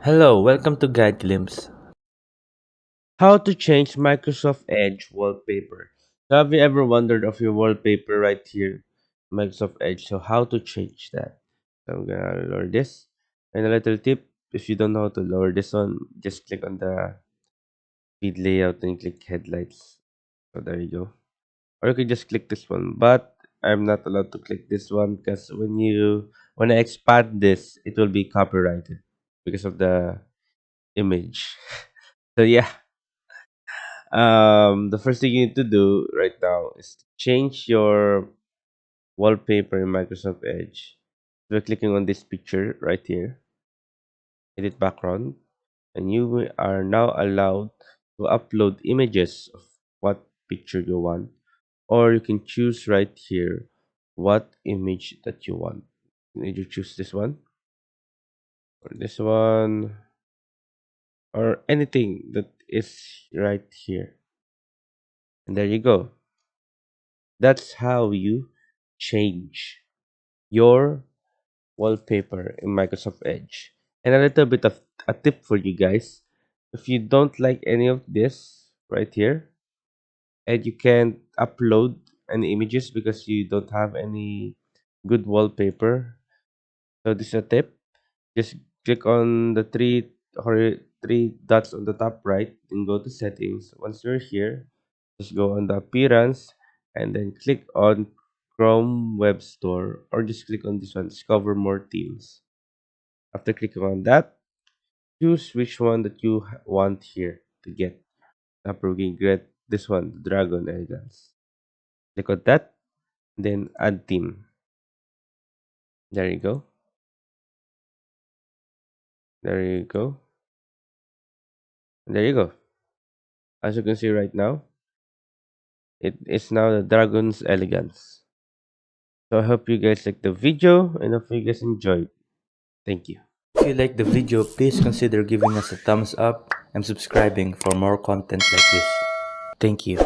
Hello, welcome to Guide Glimpse. How to change Microsoft Edge wallpaper. So have you ever wondered of your wallpaper right here, Microsoft Edge? So how to change that? So I'm gonna lower this. And a little tip, if you don't know how to lower this one, just click on the feed layout and click headlights. So there you go. Or you can just click this one. But I'm not allowed to click this one because when I expand this, it will be copyrighted because of the image. So yeah, the first thing you need to do right now is to change your wallpaper in Microsoft Edge. We're clicking on this picture right here, edit background, and you are now allowed to upload images of what picture you want, or you can choose right here what image that you want. You need to choose this one, or this one, or anything that is right here. And there you go. That's how you change your wallpaper in Microsoft Edge. And a little bit of a tip for you guys. If you don't like any of this right here, and you can't upload any images because you don't have any good wallpaper, so this is a tip. Just click on the three dots on the top right and go to settings. Once you're here, just go on the appearance and then click on Chrome Web Store, or just click on this one, discover more themes. After clicking on that, choose which one that you want here to get. After we get this one, the Dragon Elegance. Click on that, then add theme. There you go. There you go. And there you go. As you can see right now, it is now the Dragon's Elegance. So I hope you guys like the video and hope you guys enjoyed. Thank you. If you like the video, please consider giving us a thumbs up and subscribing for more content like this. Thank you.